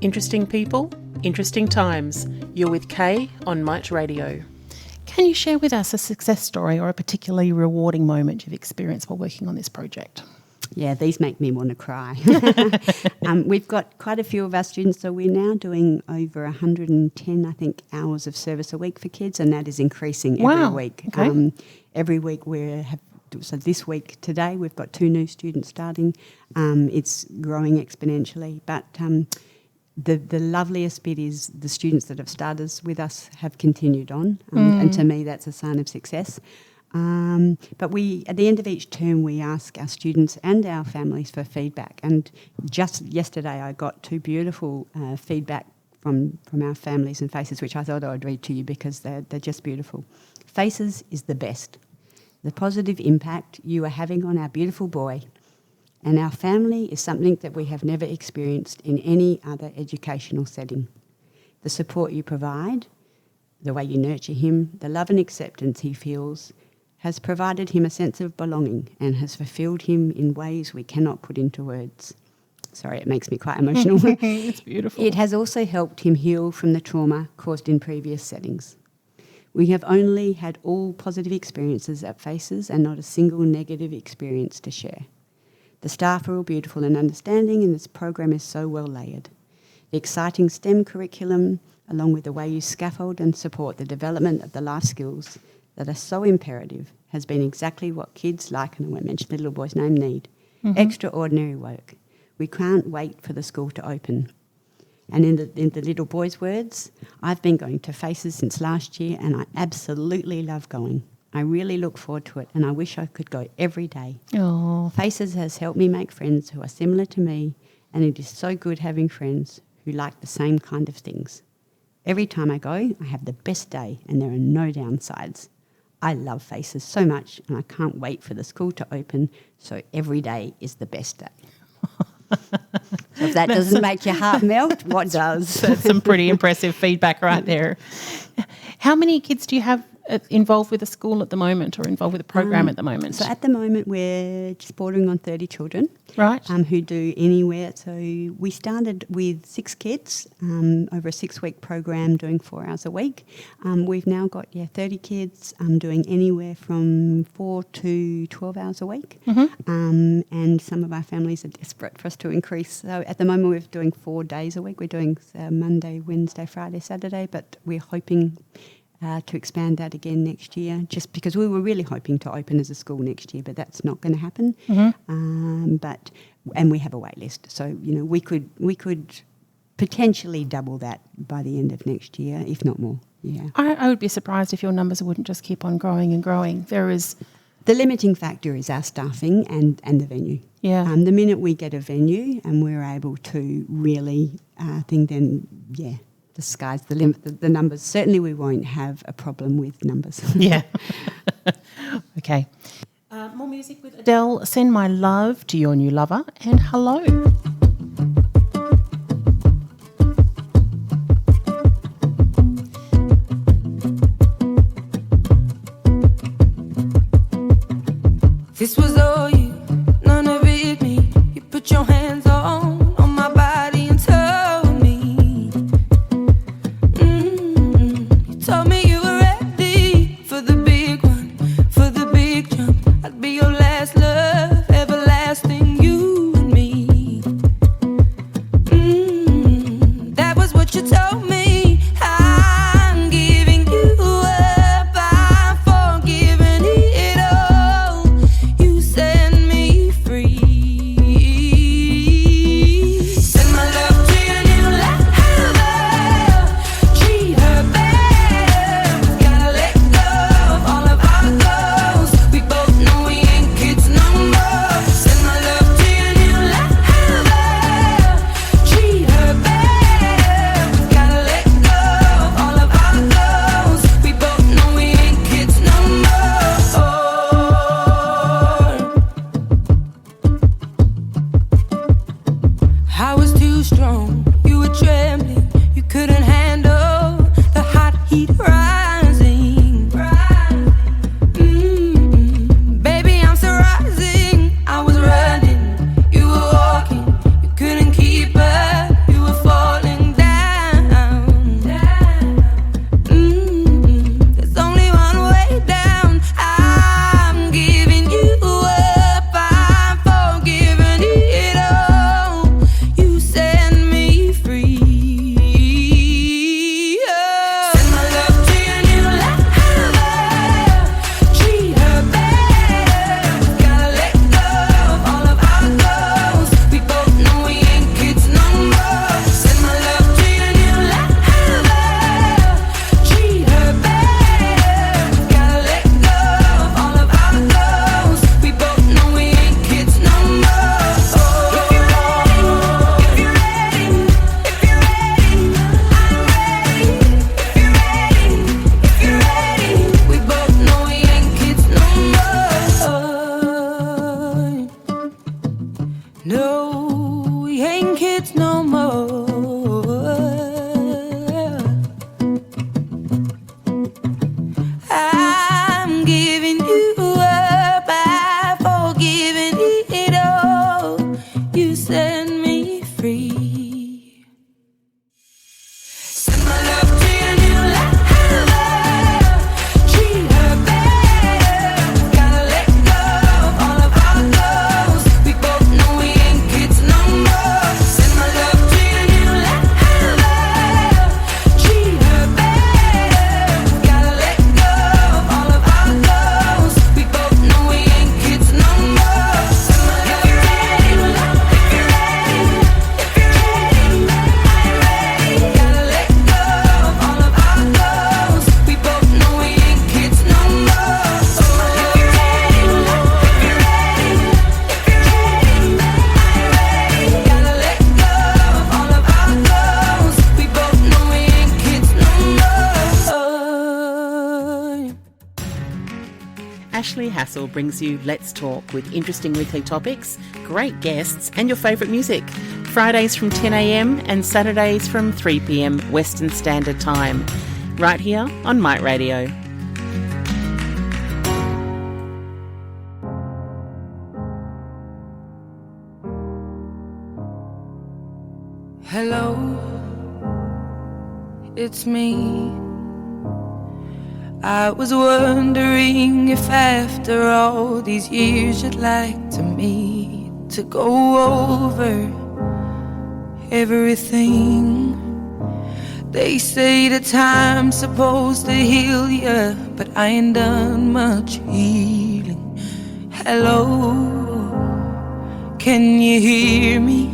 Interesting people, interesting times. You're with Kay on MITE Radio. Can you share with us a success story or a particularly rewarding moment you've experienced while working on this project? Yeah, these make me want to cry. We've got quite a few of our students, so we're now doing over 110, I think, hours of service a week for kids, and that is increasing every week. Okay. Every week so this week, today, we've got 2 new students starting. It's growing exponentially, but the loveliest bit is the students that have started with us have continued on, and to me that's a sign of success. But at the end of each term, we ask our students and our families for feedback. And just yesterday, I got 2 beautiful feedback from our families and Faces, which I thought I would read to you because they're just beautiful. Faces is the best. The positive impact you are having on our beautiful boy and our family is something that we have never experienced in any other educational setting. The support you provide, the way you nurture him, the love and acceptance he feels, has provided him a sense of belonging and has fulfilled him in ways we cannot put into words. Sorry, it makes me quite emotional. It's beautiful. It has also helped him heal from the trauma caused in previous settings. We have only had all positive experiences at Faces and not a single negative experience to share. The staff are all beautiful and understanding, and this program is so well layered. The exciting STEM curriculum, along with the way you scaffold and support the development of the life skills that are so imperative, has been exactly what kids like, and I won't mention the little boy's name, need. Extraordinary work. We can't wait for the school to open. And in the little boy's words, I've been going to Faces since last year and I absolutely love going. I really look forward to it and I wish I could go every day. Oh, Faces has helped me make friends who are similar to me, and it is so good having friends who like the same kind of things. Every time I go, I have the best day and there are no downsides. I love Faces so much and I can't wait for the school to open, so every day is the best day. So if that doesn't make your heart melt, what does? That's some pretty impressive feedback right there. How many kids do you have involved with the school at the moment, or involved with the program at the moment? So at the moment we're just bordering on 30 children, right? Who do anywhere. So we started with 6 kids over a 6-week program doing 4 hours a week. We've now got 30 kids doing anywhere from 4 to 12 hours a week. And some of our families are desperate for us to increase. So at the moment we're doing 4 days a week. We're doing Monday, Wednesday, Friday, Saturday, but we're hoping to expand that again next year, just because we were really hoping to open as a school next year, but that's not going to happen. And we have a wait list, so we could potentially double that by the end of next year, if not more. Yeah, I would be surprised if your numbers wouldn't just keep on growing and growing. There is the limiting factor is our staffing and the venue. Yeah. The minute we get a venue and we're able to really the sky's the limit. The numbers, certainly we won't have a problem with numbers. Yeah. Okay. More music with Adele. Send my love to your new lover, and hello. This was all you, none of it me. You put your hands on my body and told me. You told me you were ready for the big one, for the big jump. I'd be your last love, everlasting, you and me. That was what you told me. I'm giving you up, I'm forgiving it all. You set me free. Send my love to your new lover. Treat her better. Gotta let go of all of our goals. We both know we ain't kids no more. Send my love to your new lover. Treat her better. Gotta let go of all of our goals. We both know we ain't kids no more. I was too strong, you were trembling, you couldn't handle the hot heat rising. Baby, I'm still rising. I was running, you were walking, you couldn't keep up, you were falling kids no more. I'm giving you up, I've forgiven it all. You set me free. Send my love to your new lover. Treat her better. Gotta let go of all of our goals. We both know we ain't kids no more. Send my love to your new lover. Treat her better. Gotta let go of all of our goals. We both know we ain't kids no more. Send my love to your new lover. If you're ready, if you're ready, I'm ready. Gotta let go of all of our goals. We both know we ain't kids no more. If you're ready, if you're ready, if you're ready, I'm ready. Gotta let go of all of our goals. We both know we ain't kids no more. Ashley Hassel brings you Let's Talk with interesting weekly topics, great guests and your favourite music. Fridays from 10 a.m. and Saturdays from 3 p.m. Western Standard Time. Right here on MITE Radio. Hello, it's me. I was wondering if after all these years you'd like to meet to go over everything. They say that time's supposed to heal ya, but I ain't done much healing. Hello, can you hear me?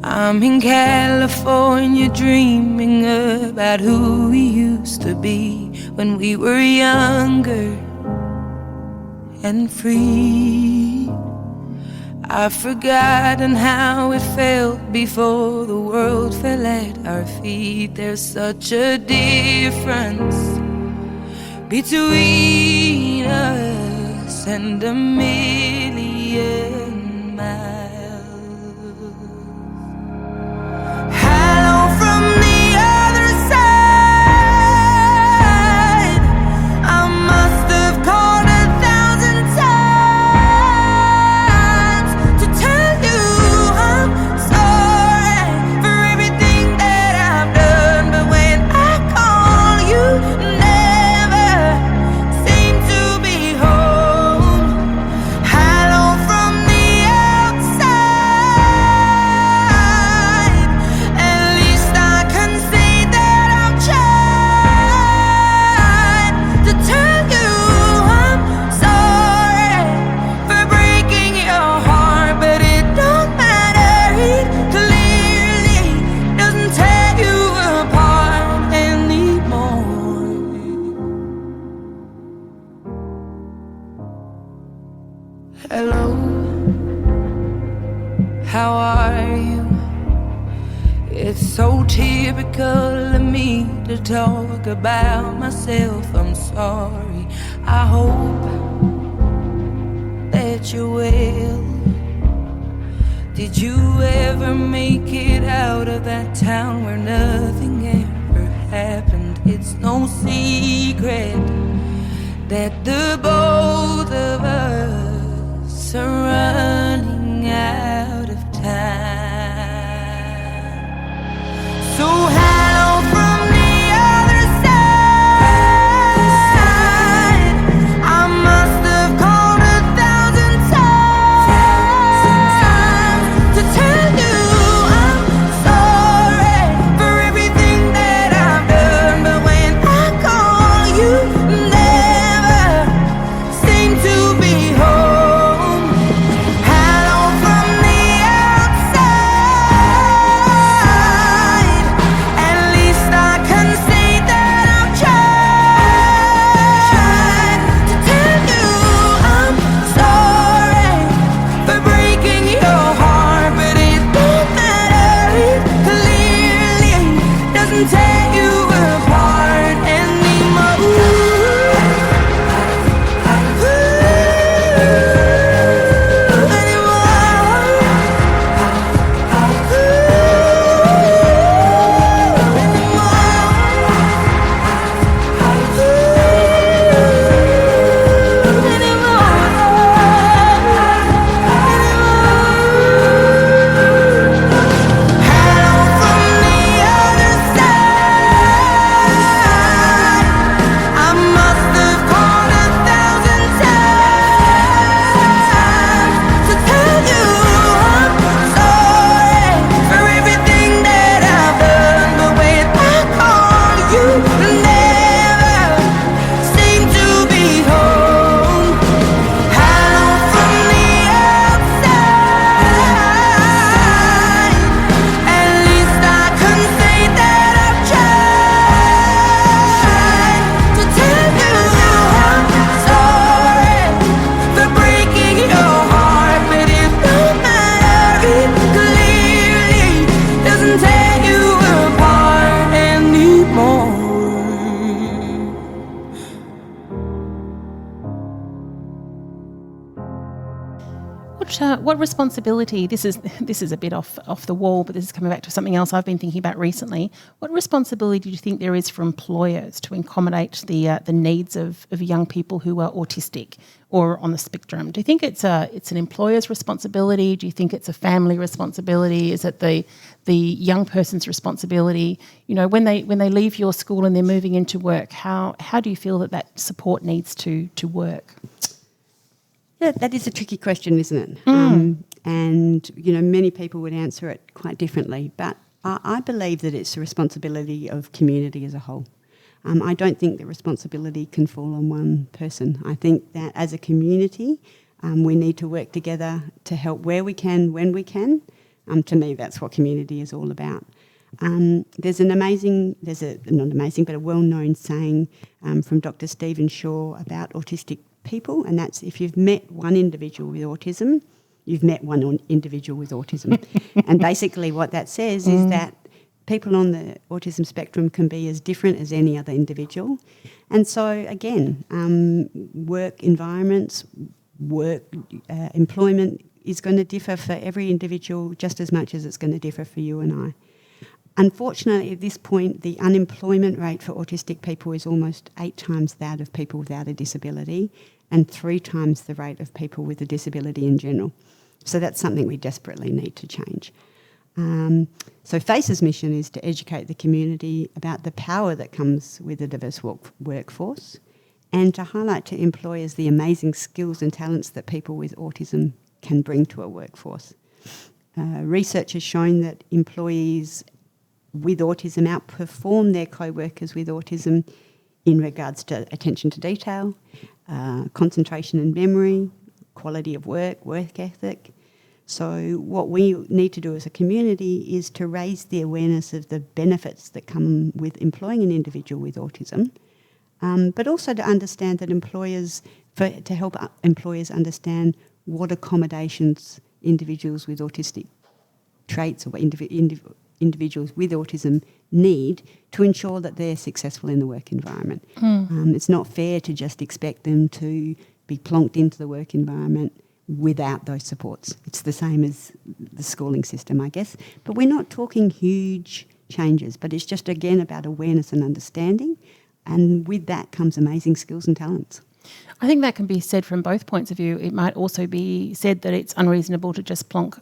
I'm in California dreaming about who we used to be when we were younger and free. I've forgotten how it felt before the world fell at our feet. There's such a difference between us and a million miles. Hello from the other side. I must have called 1,000 times to tell you I'm sorry for everything that I've done. But when I call, you never seem to be home. Hello from the outside. At least I can say that I've tried to tell you I'm sorry for breaking your heart, but it don't matter. It clearly doesn't tear you apart anymore. Hello, how are you? It's so typical of me to talk about myself. I'm sorry. I hope that you're well. Did you ever make it out of that town where nothing ever happened? It's no secret that the both of us are running out of time. So hello from the other side. I must have called 1,000 times to tell you I'm sorry for everything that I've done. But when I call, you never seem to be home. Hello from the outside. At least I can say that I've tried to tell you I'm sorry for breaking your heart, but it don't matter. It clearly doesn't tear you apart anymore. what responsibility? This is a bit off the wall, but this is coming back to something else I've been thinking about recently. What responsibility do you think there is for employers to accommodate the needs of young people who are autistic or on the spectrum? Do you think it's an employer's responsibility? Do you think it's a family responsibility? Is it the young person's responsibility? You know, when they leave your school and they're moving into work, how do you feel that support needs to work? Yeah, that is a tricky question, isn't it? And, you know, many people would answer it quite differently. But I believe that it's the responsibility of community as a whole. I don't think that responsibility can fall on one person. I think that as a community, we need to work together to help where we can, when we can. To me, that's what community is all about. There's a well-known saying from Dr. Stephen Shaw about autistic people, and that's if you've met one individual with autism, you've met one individual with autism. And basically what that says is that people on the autism spectrum can be as different as any other individual. And so, again, work environments, employment is going to differ for every individual just as much as it's going to differ for you and I. Unfortunately, at this point, the unemployment rate for autistic people is almost 8 times that of people without a disability and 3 times the rate of people with a disability in general. So that's something we desperately need to change. So FACE's mission is to educate the community about the power that comes with a diverse workforce and to highlight to employers the amazing skills and talents that people with autism can bring to a workforce. Research has shown that employees with autism outperform their co-workers with autism in regards to attention to detail, concentration and memory, quality of work ethic. So what we need to do as a community is to raise the awareness of the benefits that come with employing an individual with autism, but also to understand that to help employers understand what accommodations individuals with autistic traits or individuals with autism need to ensure that they're successful in the work environment. It's not fair to just expect them to be plonked into the work environment without those supports. It's the same as the schooling system, I guess. But we're not talking huge changes, but it's just, again, about awareness and understanding. And with that comes amazing skills and talents. I think that can be said from both points of view. It might also be said that it's unreasonable to just plonk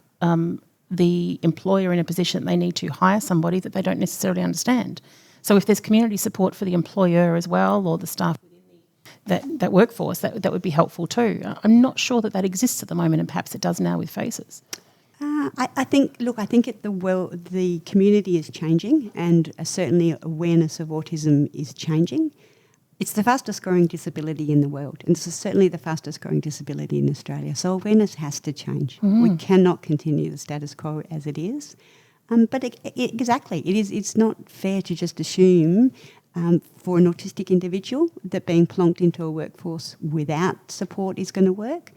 the employer in a position that they need to hire somebody that they don't necessarily understand. So if there's community support for the employer as well, or the staff within that workforce, that would be helpful too. I'm not sure that exists at the moment, and perhaps it does now with FACES. I think the community is changing, and certainly awareness of autism is changing. It's the fastest growing disability in the world, and this is certainly the fastest growing disability in Australia. So awareness has to change. We cannot continue the status quo as it is. But it's not fair to just assume for an autistic individual that being plonked into a workforce without support is going to work.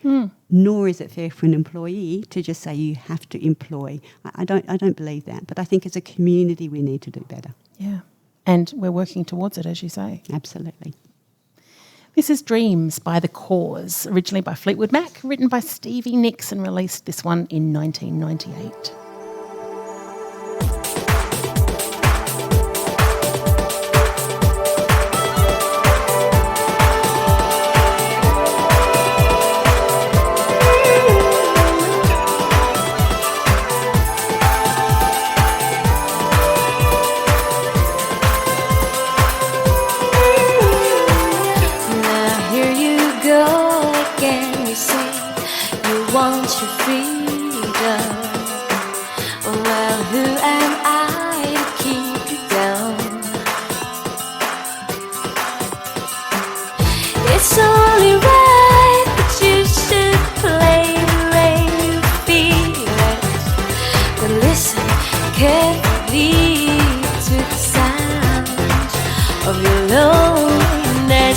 Nor is it fair for an employee to just say you have to employ. I don't believe that. But I think as a community we need to do better. Yeah. And we're working towards it, as you say. Absolutely. This is Dreams by The Cause, originally by Fleetwood Mac, written by Stevie Nicks and released this one in 1998.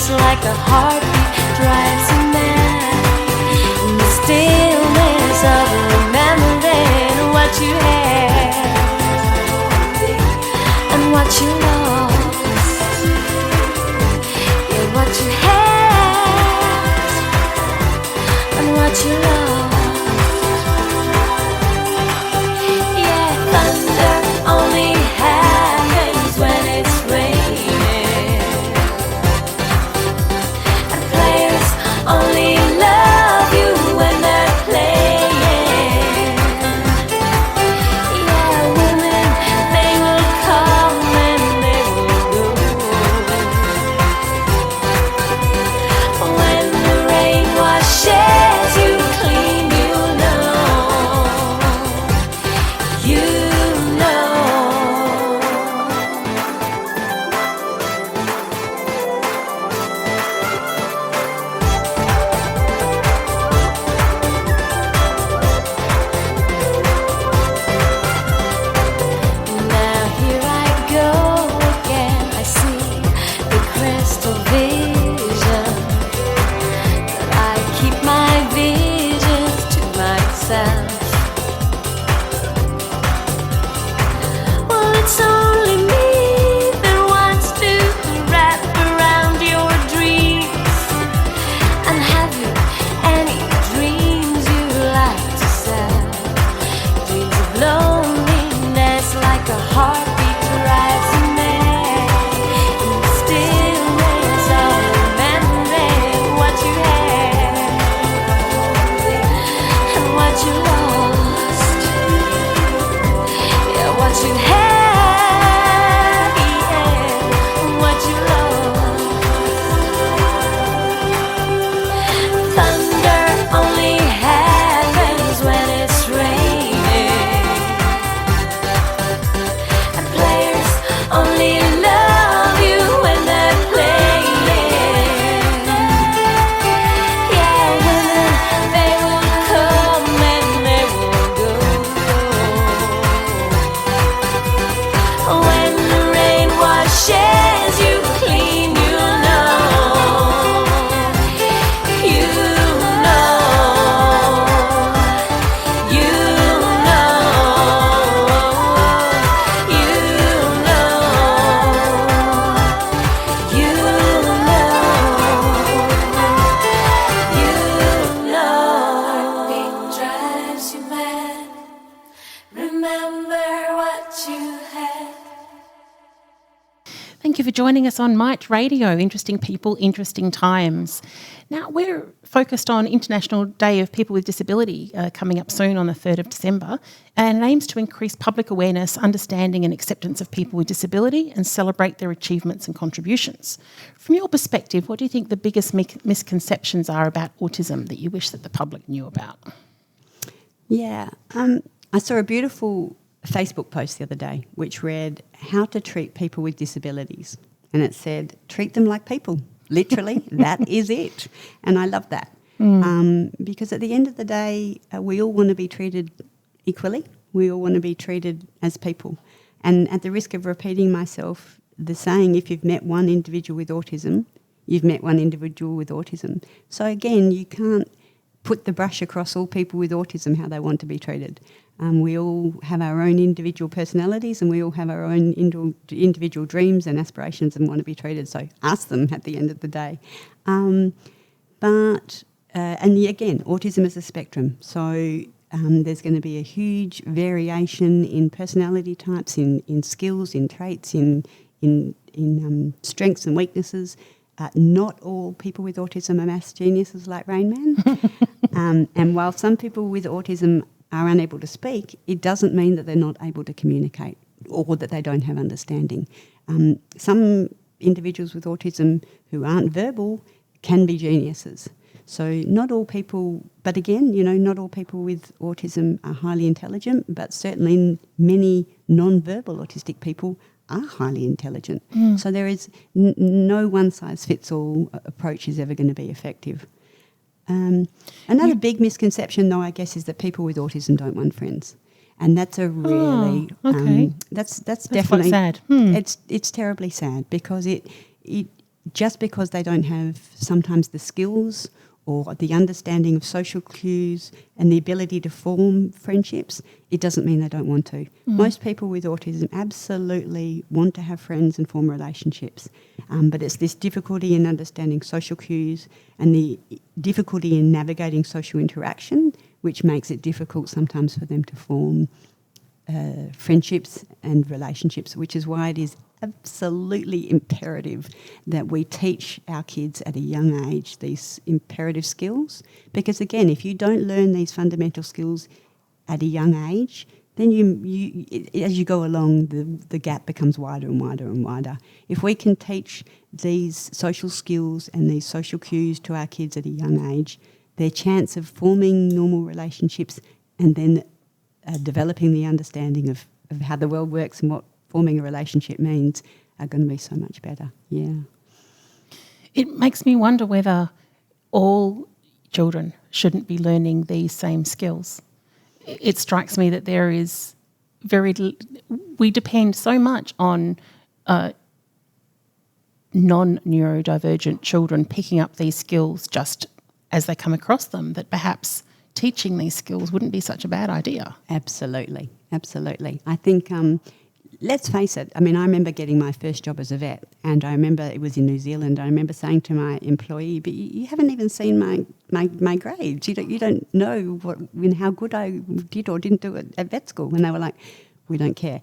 Like a heartbeat drives you mad in the stillness of remembering what you had and what you lost. Yeah, what you had and what you lost. Thank you for joining us on MITE Radio, Interesting People, Interesting Times. Now, we're focused on International Day of People with Disability coming up soon on the 3rd of December, and it aims to increase public awareness, understanding and acceptance of people with disability and celebrate their achievements and contributions. From your perspective, what do you think the biggest misconceptions are about autism that you wish that the public knew about? Yeah, I saw a beautiful Facebook post the other day which read, how to treat people with disabilities. And it said, treat them like people. Literally, that is it. And I love that. Because at the end of the day, we all want to be treated equally. We all want to be treated as people. And at the risk of repeating myself, the saying, if you've met one individual with autism, you've met one individual with autism. So again, you can't put the brush across all people with autism how they want to be treated. We all have our own individual personalities and we all have our own individual dreams and aspirations and want to be treated. So ask them at the end of the day. And again, autism is a spectrum. So there's going to be a huge variation in personality types, in skills, in traits, in strengths and weaknesses. Not all people with autism are maths geniuses like Rain Man. And while some people with autism are unable to speak, it doesn't mean that they're not able to communicate or that they don't have understanding. Some individuals with autism who aren't verbal can be geniuses. So not all people, but again, not all people with autism are highly intelligent, but certainly many non-verbal autistic people are highly intelligent. So there is no one-size-fits-all approach is ever going to be effective. Another big misconception, though, I guess, is that people with autism don't want friends, and that's a really that's definitely sad. It's terribly sad because it just because they don't have sometimes the skills or the understanding of social cues and the ability to form friendships, it doesn't mean they don't want to. Most people with autism absolutely want to have friends and form relationships, but it's this difficulty in understanding social cues and the difficulty in navigating social interaction which makes it difficult sometimes for them to form friendships and relationships, which is why it is absolutely imperative that we teach our kids at a young age these imperative skills. Because again, if you don't learn these fundamental skills at a young age, then you as you go along, the gap becomes wider and wider and wider. If we can teach these social skills and these social cues to our kids at a young age, their chance of forming normal relationships and then developing the understanding of how the world works and what forming a relationship means are going to be so much better. Yeah. It makes me wonder whether all children shouldn't be learning these same skills. It strikes me that there is we depend so much on non-neurodivergent children picking up these skills just as they come across them, that perhaps teaching these skills wouldn't be such a bad idea. Absolutely, absolutely. I think, let's face it, I mean, I remember getting my first job as a vet, and I remember it was in New Zealand. I remember saying to my employee, but you haven't even seen my grades. You don't know how good I did or didn't do at vet school. And they were like, we don't care.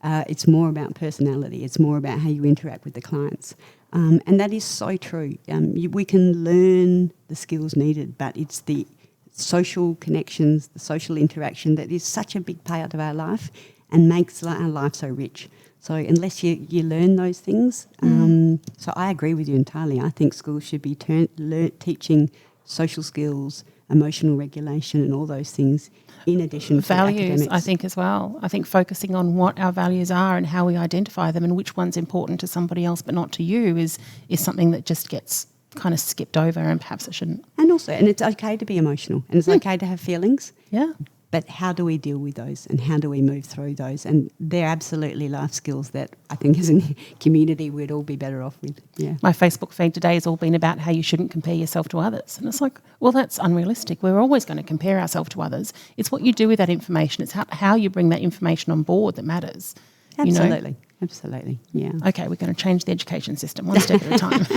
It's more about personality. It's more about how you interact with the clients. And that is so true. We can learn the skills needed, but it's the social connections, the social interaction that is such a big part of our life and makes our life so rich. So unless you learn those things, so I agree with you entirely. I think schools should be teaching social skills, emotional regulation and all those things in addition to values, academics. I think, as well. I think focusing on what our values are and how we identify them and which one's important to somebody else but not to you is something that just gets kind of skipped over, and perhaps it shouldn't. And it's okay to be emotional and it's okay to have feelings. Yeah. But how do we deal with those and how do we move through those? And they're absolutely life skills that I think as a community we'd all be better off with. Yeah. My Facebook feed today has all been about how you shouldn't compare yourself to others. And it's like, well, that's unrealistic. We're always going to compare ourselves to others. It's what you do with that information. It's how you bring that information on board that matters. Absolutely. Absolutely, yeah. Okay, we're going to change the education system one step at a time.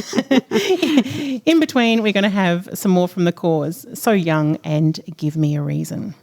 In between, we're going to have some more from the cause. So Young and Give Me a Reason.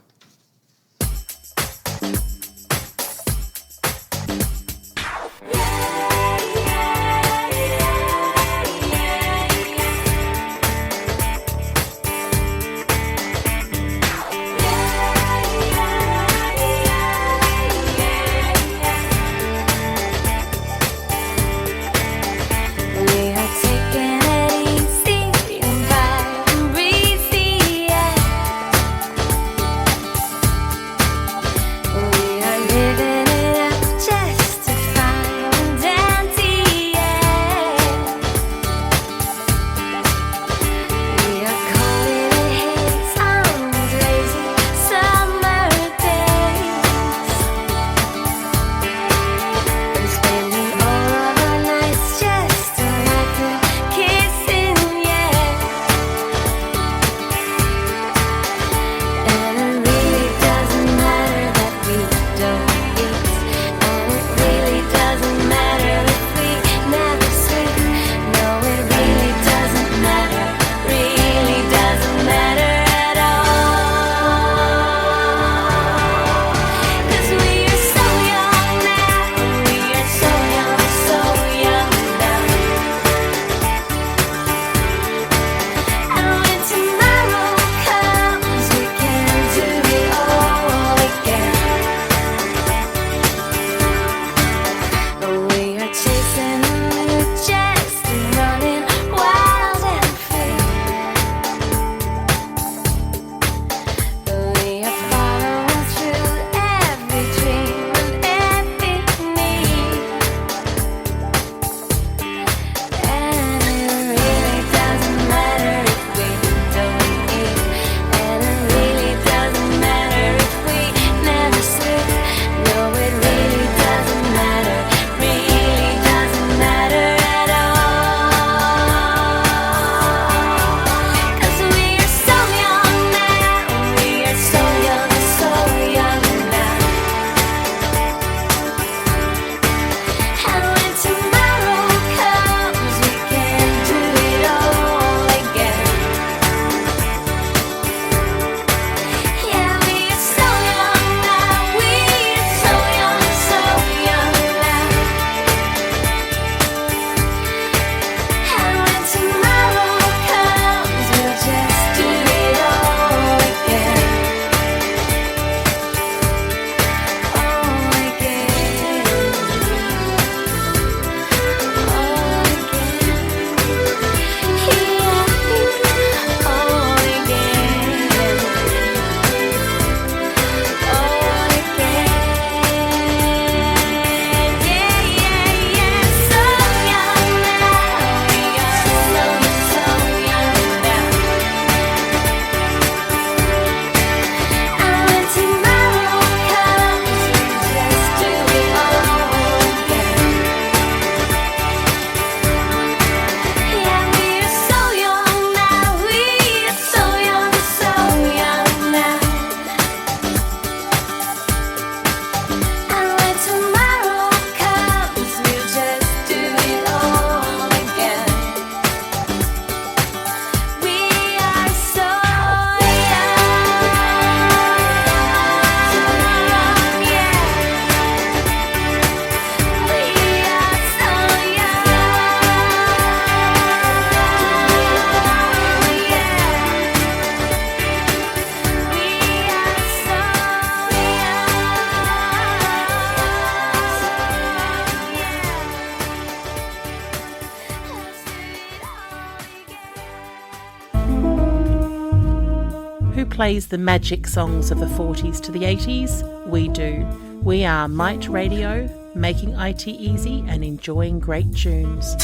plays the magic songs of the 40s to the 80s? We do. We are MITE Radio, making IT easy and enjoying great tunes.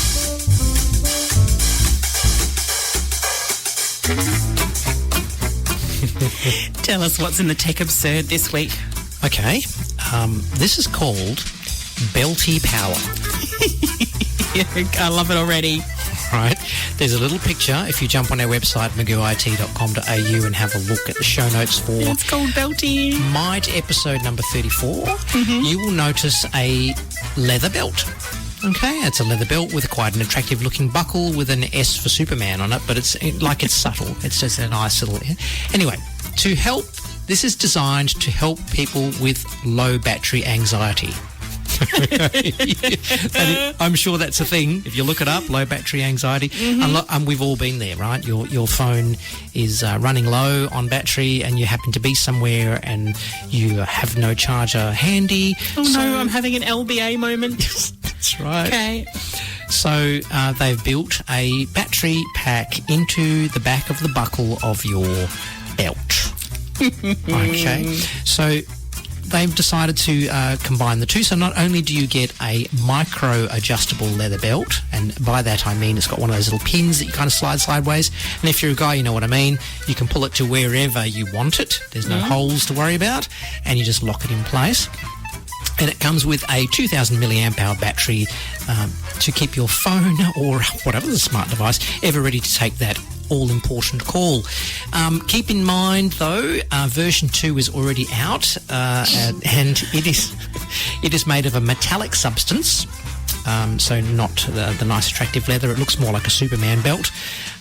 Tell us what's in the Tech Absurd this week. Okay, this is called Belty Power. I love it already. Right, there's a little picture. If you jump on our website, maguit.com.au, and have a look at the show notes for It's called Belty. MITE episode number 34, you will notice a leather belt. Okay, it's a leather belt with quite an attractive looking buckle with an S for Superman on it, but it's subtle. It's just a nice little... Anyway, to help, this is designed to help people with low battery anxiety. I'm sure that's a thing. If you look it up, low battery anxiety, and we've all been there, right? Your phone is running low on battery, and you happen to be somewhere, and you have no charger handy. Oh no, I'm having an LBA moment. That's right. Okay. So they've built a battery pack into the back of the buckle of your belt. Okay. So they've decided to combine the two. So not only do you get a micro-adjustable leather belt, and by that I mean it's got one of those little pins that you kind of slide sideways, and if you're a guy, you know what I mean, you can pull it to wherever you want it. There's no holes to worry about, and you just lock it in place. And it comes with a 2,000 milliamp hour battery to keep your phone or whatever the smart device ever ready to take that all-important call. Keep in mind, though, version 2 is already out, and it is made of a metallic substance, so not the nice attractive leather. It looks more like a Superman belt,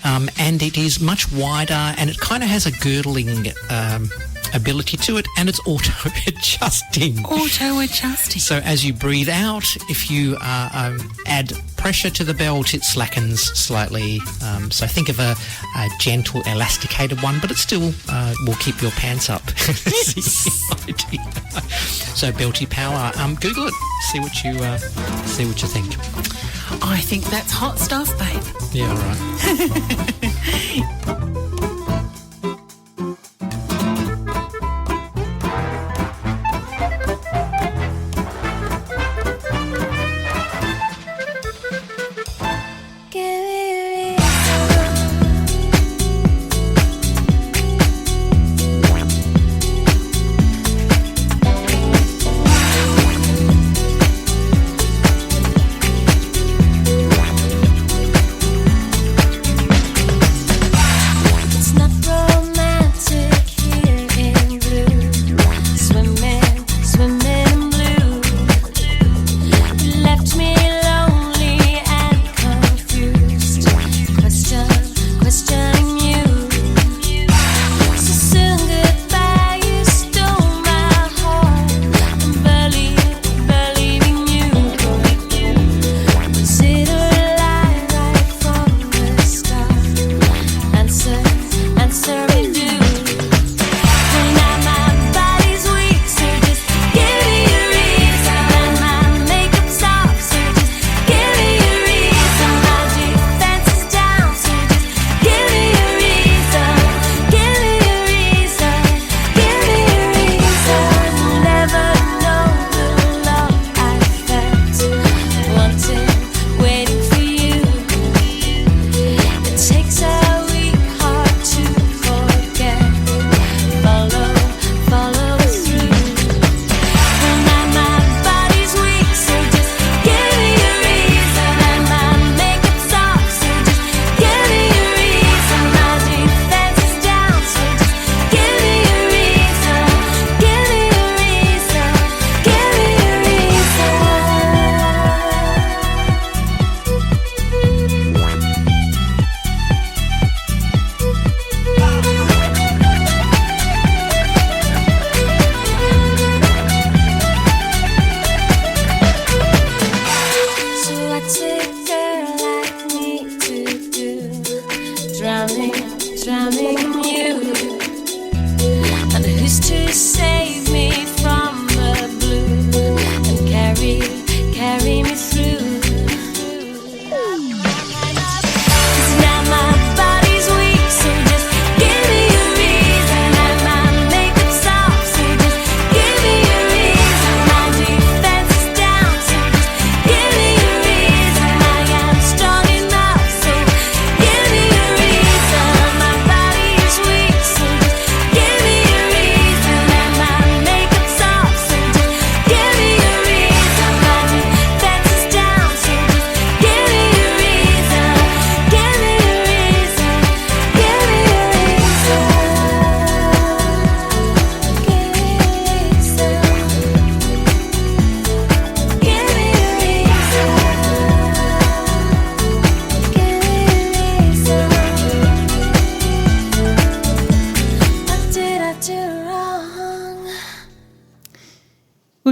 and it is much wider, and it kind of has a girdling ability to it, and it's auto-adjusting. Auto-adjusting. So as you breathe out, if you add pressure to the belt, it slackens slightly. So think of a gentle, elasticated one, but it still will keep your pants up. So Belty Power. Google it. See what you think. I think that's hot stuff, babe. Yeah, all right.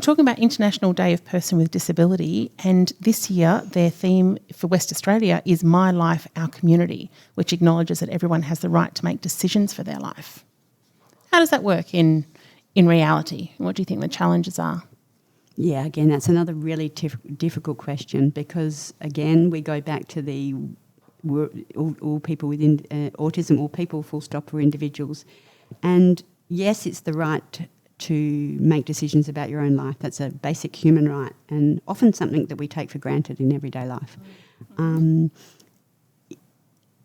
we're talking about International Day of Person with Disability, and this year their theme for West Australia is My Life, Our Community, which acknowledges that everyone has the right to make decisions for their life. How does that work in reality? What do you think the challenges are? Yeah, again, that's another really difficult question because, again, we go back to the all people with autism, all people, full stop, are individuals. And yes, it's the right to make decisions about your own life. That's a basic human right and often something that we take for granted in everyday life.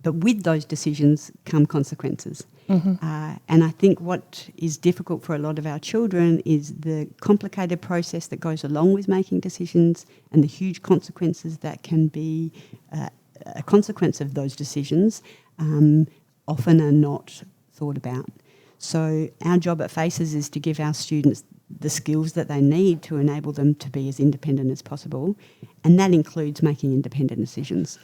But with those decisions come consequences. And I think what is difficult for a lot of our children is the complicated process that goes along with making decisions and the huge consequences that can be a consequence of those decisions often are not thought about. So our job at FACES is to give our students the skills that they need to enable them to be as independent as possible, and that includes making independent decisions.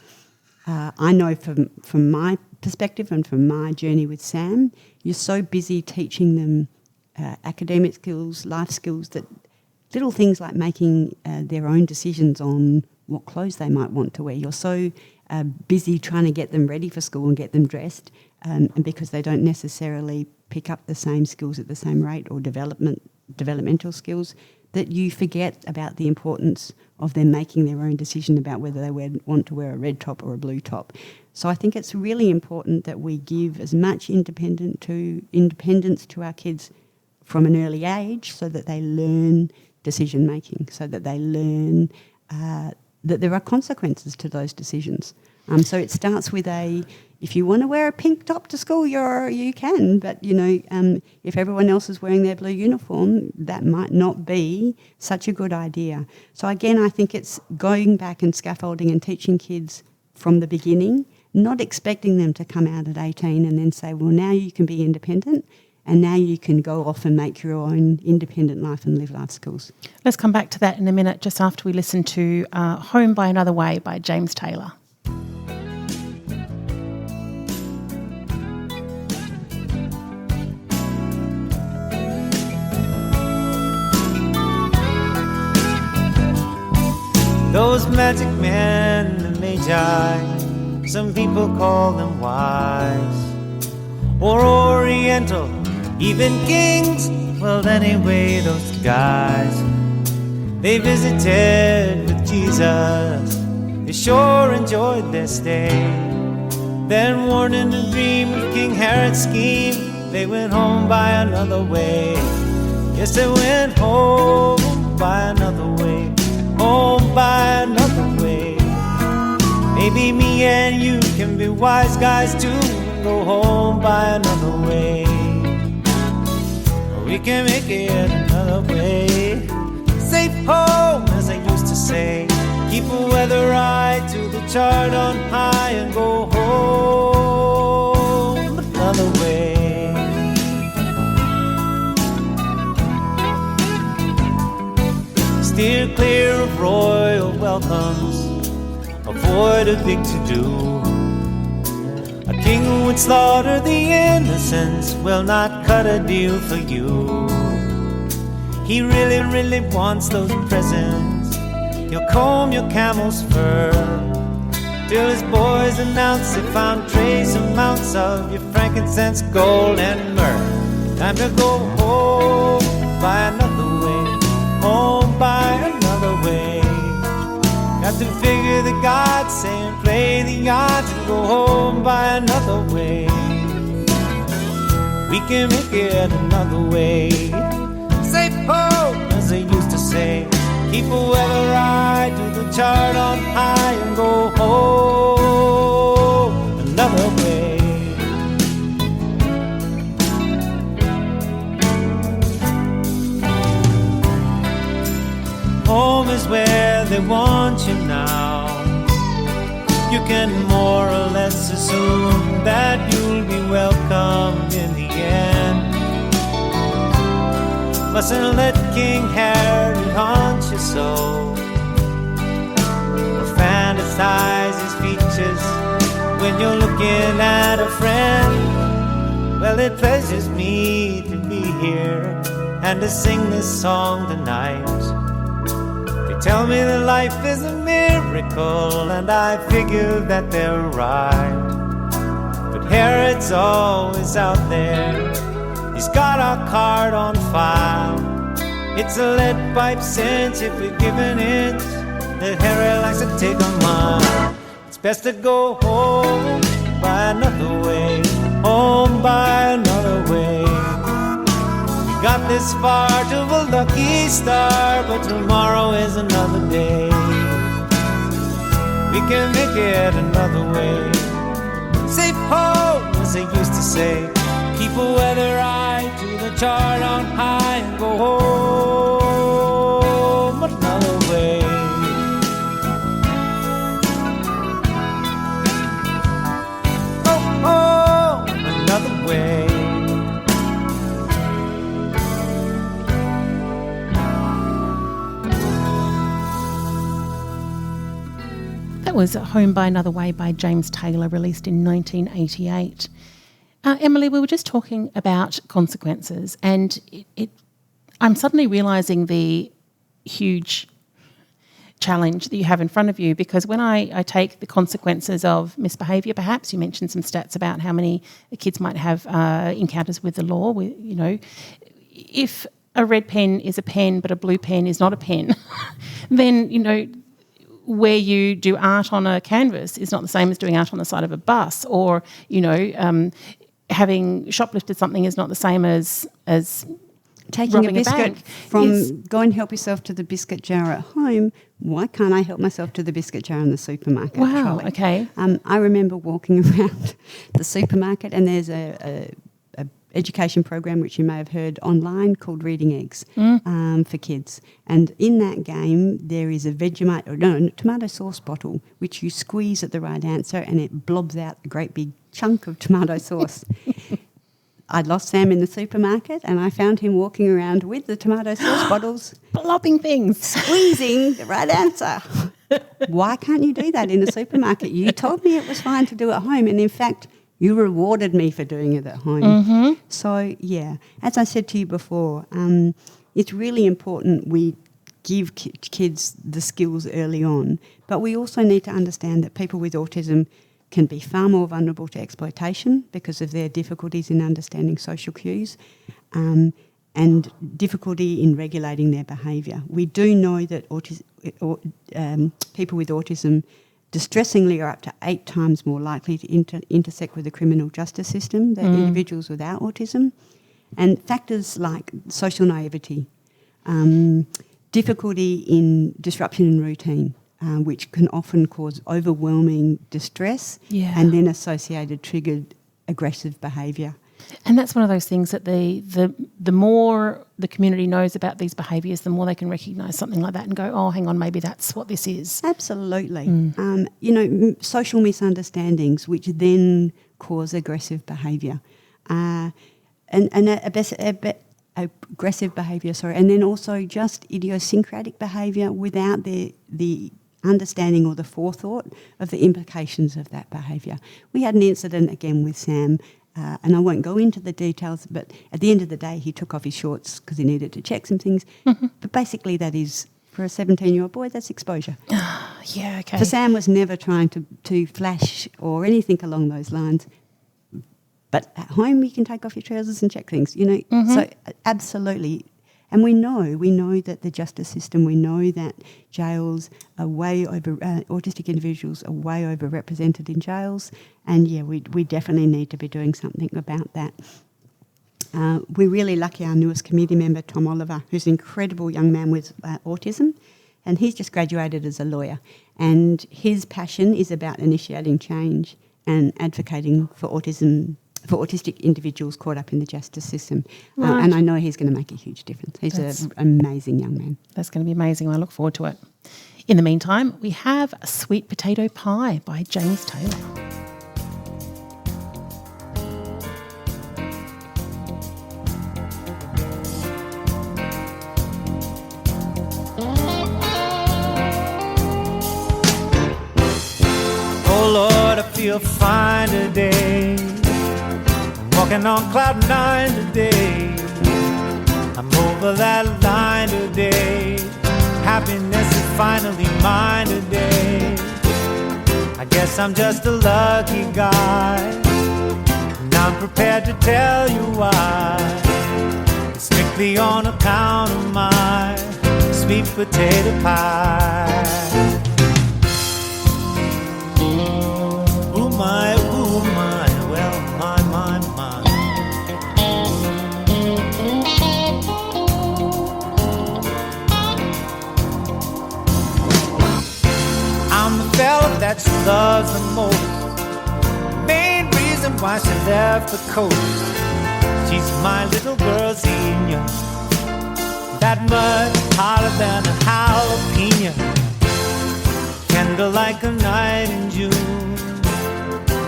I know from my perspective and from my journey with Sam, you're so busy teaching them academic skills, life skills, that little things like making their own decisions on what clothes they might want to wear. You're so busy trying to get them ready for school and get them dressed, and because they don't necessarily pick up the same skills at the same rate or developmental skills, that you forget about the importance of them making their own decision about whether they want to wear a red top or a blue top. So I think it's really important that we give as much independence to our kids from an early age so that they learn decision making, so that they learn that there are consequences to those decisions. So it starts with if you want to wear a pink top to school, you can, but if everyone else is wearing their blue uniform, that might not be such a good idea. So again, I think it's going back and scaffolding and teaching kids from the beginning, not expecting them to come out at 18 and then say, well, now you can be independent and now you can go off and make your own independent life and live life skills. Let's come back to that in a minute, just after we listen to Home by Another Way by James Taylor. Those magic men, the magi, some people call them wise, or oriental, even kings. Well, anyway, those guys, they visited with Jesus. They sure enjoyed their stay. Then, warned in a dream of King Herod's scheme, they went home by another way. Yes, they went home by another way. Home by another way. Maybe me and you can be wise guys too and go home by another way. Or we can make it another way. Safe home, as I used to say. Keep a weather eye to the chart on high and go home another way. Steer clear of royal welcomes, avoid a big to-do. A king who would slaughter the innocents will not cut a deal for you. He really, really wants those presents. He'll comb your camel's fur till his boys announce they found trace amounts of your frankincense, gold, and myrrh. Time to go home by another way. Home by another way. Got to figure the gods saying play the odds and go home by another way. We can make it another way. Safe home, as they used to say. Keep a weather eye to the chart on high and go home another way. Home is where they want you now. You can more or less assume that you'll be welcomed in the end. Mustn't let King Herod haunt you so, or fantasize his features when you're looking at a friend. Well, it pleasures me to be here and to sing this song tonight. tell me that life is a miracle, and I figure that they're right. But Herod's always out there. He's got our card on file. It's a lead pipe cinch if we give an inch that Herod likes to take a mile. It's best to go home by another way, home by another way. We got this far to a lucky star, but tomorrow is another day. We can make it another way. Safe home, as they used to say. Keep a weather eye to the chart on high and go home another way. Go home another way. That was Home by Another Way by James Taylor, released in 1988. Emily, we were just talking about consequences, and I'm suddenly realising the huge challenge that you have in front of you, because when I take the consequences of misbehaviour, perhaps you mentioned some stats about how many kids might have encounters with the law. If a red pen is a pen but a blue pen is not a pen, then, where you do art on a canvas is not the same as doing art on the side of a bus, or, having shoplifted something is not the same as taking a robbing biscuit bank. from go and help yourself to the biscuit jar at home. Why can't I help myself to the biscuit jar in the supermarket? Wow, trolley? okay. I remember walking around the supermarket, and there's a education program which you may have heard online called Reading Eggs for kids. And in that game, there is a tomato sauce bottle which you squeeze at the right answer, and it blobs out a great big chunk of tomato sauce. I'd lost Sam in the supermarket, and I found him walking around with the tomato sauce bottles, Blobbing things. squeezing the right answer. Why can't you do that in the supermarket? You told me it was fine to do at home, and in fact, you rewarded me for doing it at home. Mm-hmm. So, yeah, as I said to you before, it's really important we give kids the skills early on, but we also need to understand that people with autism can be far more vulnerable to exploitation because of their difficulties in understanding social cues and difficulty in regulating their behaviour. We do know that people with autism distressingly are up to 8 times more likely to intersect with the criminal justice system than individuals without autism. And factors like social naivety, difficulty in disruption in routine, which can often cause overwhelming distress and then associated triggered aggressive behaviour. And that's one of those things that the more the community knows about these behaviours, the more they can recognise something like that and go, oh, hang on, maybe that's what this is. Absolutely. Social misunderstandings, which then cause aggressive behaviour. Aggressive behaviour, and then also just idiosyncratic behaviour without the understanding or the forethought of the implications of that behaviour. We had an incident again with Sam, and I won't go into the details, but at the end of the day he took off his shorts because he needed to check some things. But basically that is, for a 17-year-old boy, that's exposure. Yeah, okay. For Sam was never trying to flash or anything along those lines. But at home you can take off your trousers and check things, So absolutely. And we know that the justice system, we know that jails are way over, autistic individuals are way overrepresented in jails. And yeah, we definitely need to be doing something about that. We're really lucky our newest committee member, Tom Oliver, who's an incredible young man with autism, and he's just graduated as a lawyer. And his passion is about initiating change and advocating for autistic individuals caught up in the justice system. Right. And I know he's going to make a huge difference. He's an amazing young man. That's going to be amazing. I look forward to it. In the meantime, we have Sweet Potato Pie by James Taylor. Oh Lord, I feel fine today. Walking on cloud 9 today. I'm over that line today. Happiness is finally mine today. I guess I'm just a lucky guy, and I'm prepared to tell you why. It's strictly on account of my sweet potato pie. Ooh my, well, my. I'm the fella that she loves the most, main reason why she left the coast. She's my little girl senior, that much hotter than a jalapeno, tender like a night in June,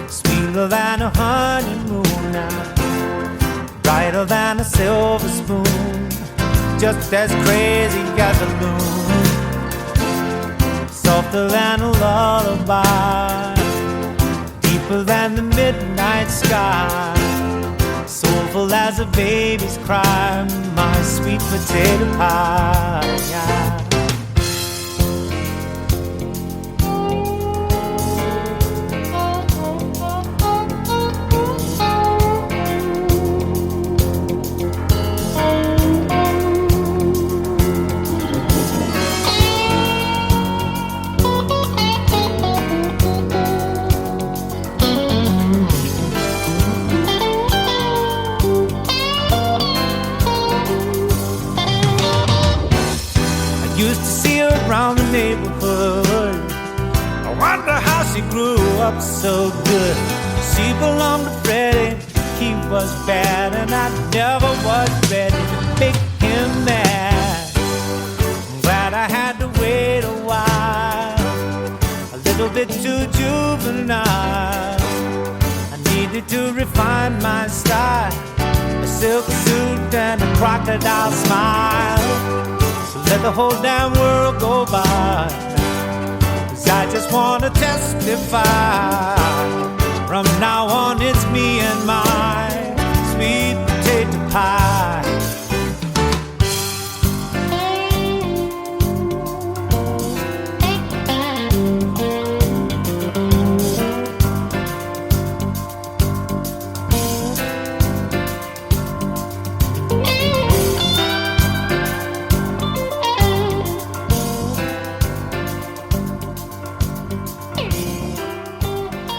sweeter than a honeymoon now, brighter than a silver spoon, just as crazy as a loon, softer than a lullaby, deeper than the midnight sky, soulful as a baby's cry, my sweet potato pie. Yeah. Used to see her around the neighborhood. I wonder how she grew up so good. She belonged to Freddie, he was bad, and I never was ready to make him mad. I'm glad I had to wait a while, a little bit too juvenile. I needed to refine my style, a silk suit and a crocodile smile. Let the whole damn world go by, 'cause I just wanna testify. From now on it's me and my sweet potato pie.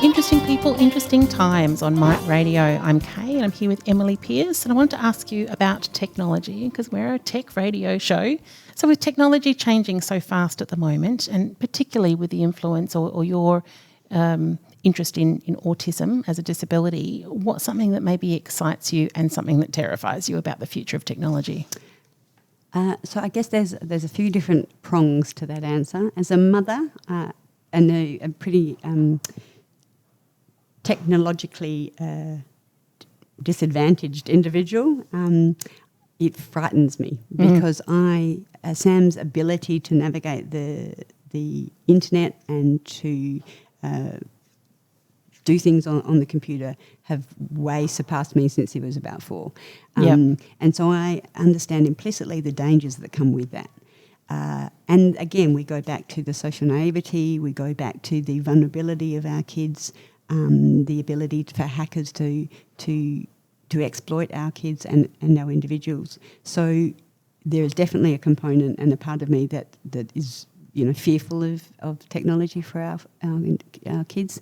Interesting people, interesting times on MITE Radio. I'm Kay and I'm here with Emily Pearce, and I wanted to ask you about technology because we're a tech radio show. So with technology changing so fast at the moment, and particularly with the influence or your interest in autism as a disability, what's something that maybe excites you and something that terrifies you about the future of technology? So I guess there's a few different prongs to that answer. As a mother and a pretty technologically disadvantaged individual, it frightens me because Sam's ability to navigate the internet and to do things on the computer have way surpassed me since he was about 4. And so I understand implicitly the dangers that come with that. And again, we go back to the social naivety, we go back to the vulnerability of our kids, the ability for hackers to exploit our kids and our individuals. So there is definitely a component and a part of me that is fearful of technology for our kids.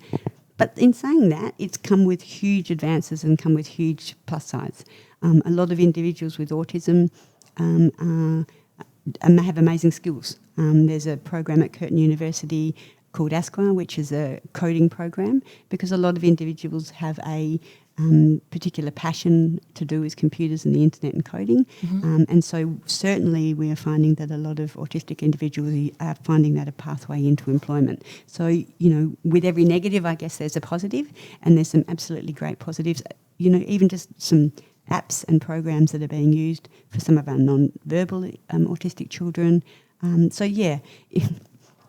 But in saying that, it's come with huge advances and come with huge plus sides. A lot of individuals with autism have amazing skills. There's a program at Curtin University called ASQA, which is a coding program, because a lot of individuals have a particular passion to do with computers and the internet and coding. And so certainly we are finding that a lot of autistic individuals are finding that a pathway into employment. So, with every negative, I guess there's a positive, and there's some absolutely great positives. Even just some apps and programs that are being used for some of our non-verbal autistic children.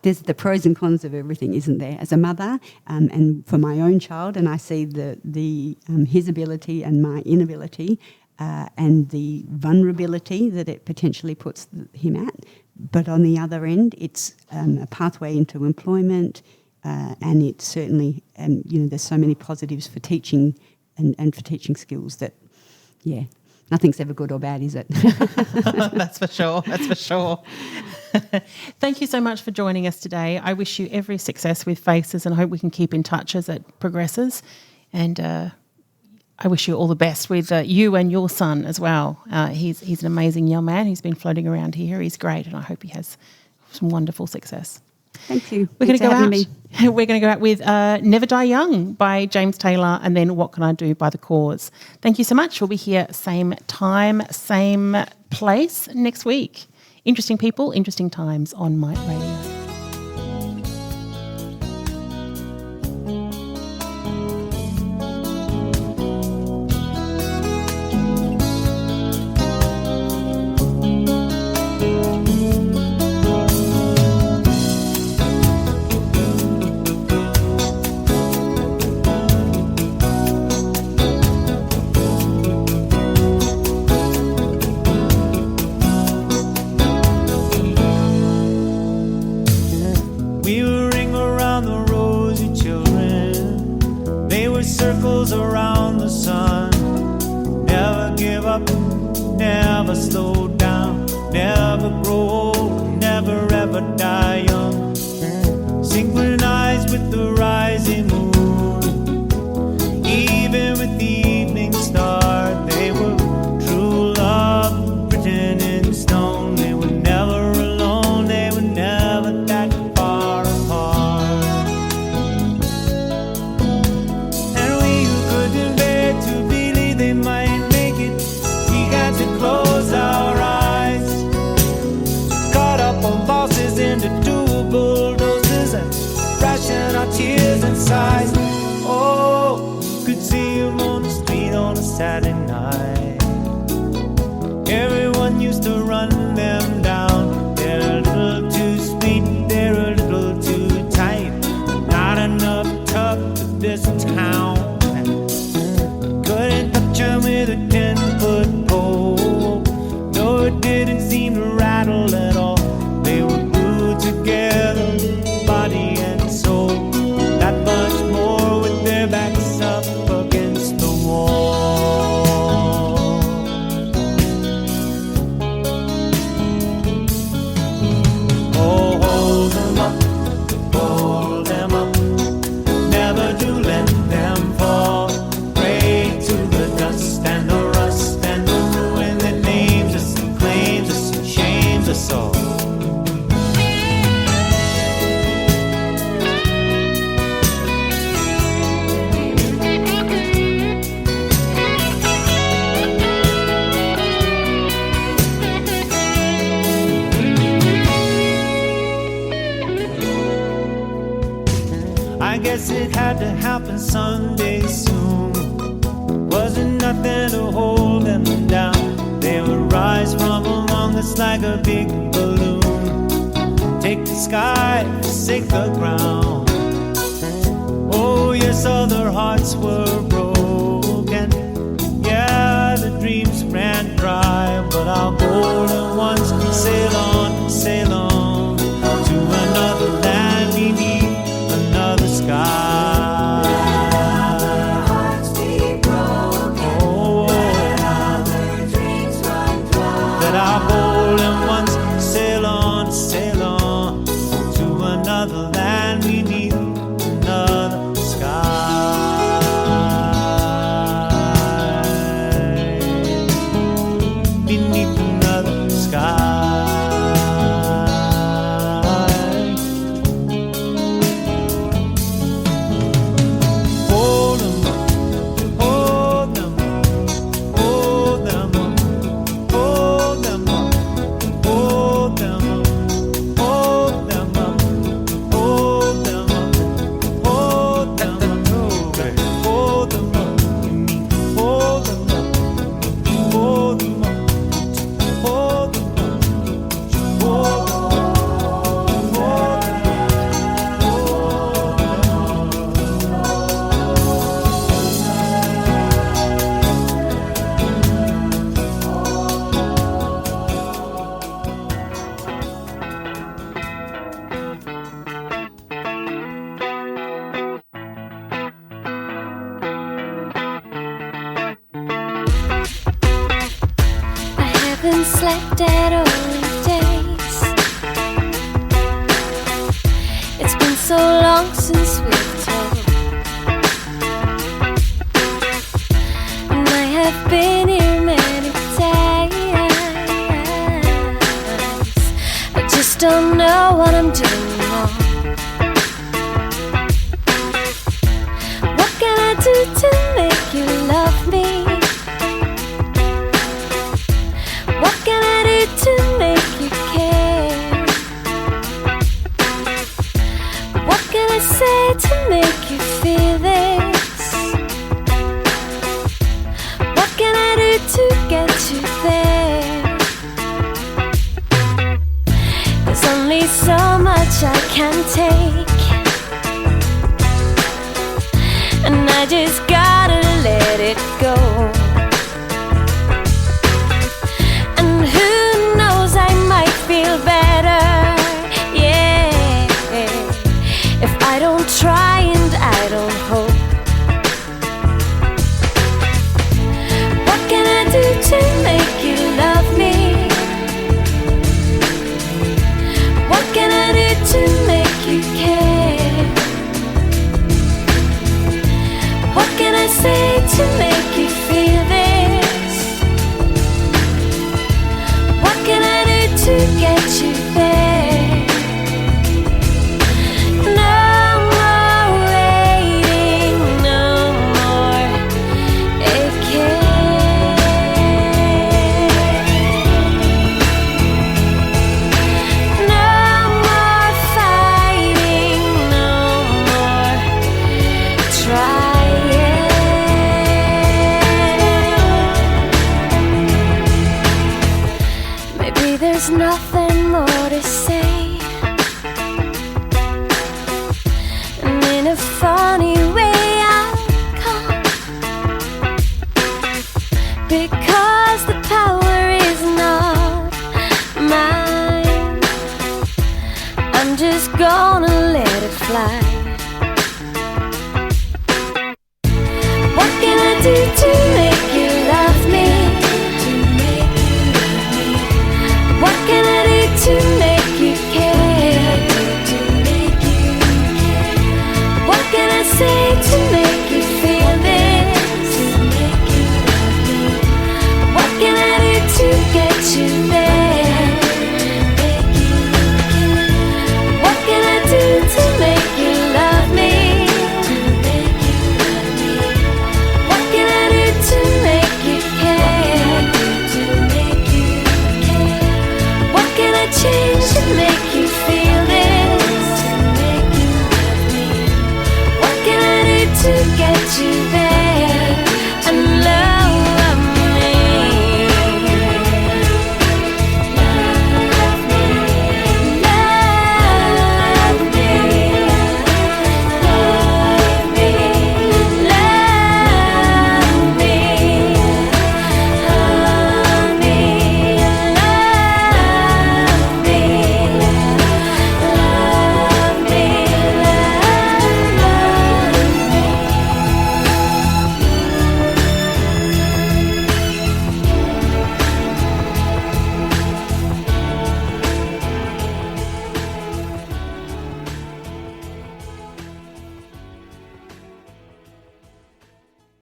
There's the pros and cons of everything, isn't there? As a mother, and for my own child, and I see his ability and my inability, and the vulnerability that it potentially puts him at. but on the other end, it's a pathway into employment, and it's certainly, there's so many positives for teaching and for teaching skills that, nothing's ever good or bad, is it? That's for sure. That's for sure. Thank you so much for joining us today. I wish you every success with Faces and I hope we can keep in touch as it progresses. And I wish you all the best with you and your son as well. He's an amazing young man. He's been floating around here. He's great, and I hope he has some wonderful success. Thank you. We're going to Thanks go for having out. me. We're going to go out with "Never Die Young" by James Taylor, and then "What Can I Do" by The Cause. Thank you so much. We'll be here same time, same place next week. Interesting people, interesting times on MITE Radio. We would ring around the rosy children. They were circles around the sun. Never give up, never slow down, never grow old, never ever die young. Synchronized with the rising moon, even with the evening star. They were true love written in stone. They were never alone, they were never that far apart. And we who couldn't bear to believe they might make it, we had to close our eyes. Caught up on bosses into dual bulldozers and ration our tears and sighs. Oh, you could see them on the street on a Saturday night. Everyone used to run them down. They're a little too sweet, they're a little too tight. Not enough tough for this town. Couldn't touch them with a 10-foot pole. No, it didn't seem to rattle at all. They were glued together, body and soul. That much more with their backs up against the wall. Oh, hold them up, never do let them fall. Pray to the dust and the rust and the ruin that names us and claims us and shames us all. I guess it had to happen someday soon. Wasn't nothing to hold them down. They would rise from among us like a big balloon. Take the sky, forsake the ground. Oh yes, all their hearts were broken. Yeah, the dreams ran dry, but our golden ones sail on to another land beneath another sky. Hearts be broken. Oh, Other dreams run dry. that our golden ones sail on to another land beneath another sky. Beneath another sky. so long since we've talked, and I have been here many days. I just don't know what I'm doing wrong. What can I do to make you love me? What can I do to make you care? What can I say to make you feel this? What can I do to get you there? There's only so much I can take, and I just gotta let it go. And who knows, I might feel better, yeah, if I don't try and I don't hope. What can I do to make you love me? What can I do to make you care? What can I say to make you feel this? What can I do to get you there? No more waiting, no more aching. No more fighting, no more trying. Maybe there's nothing more to say, and in a funny way I'll come, because the power is not mine. I'm just gonna let it fly. What can I do to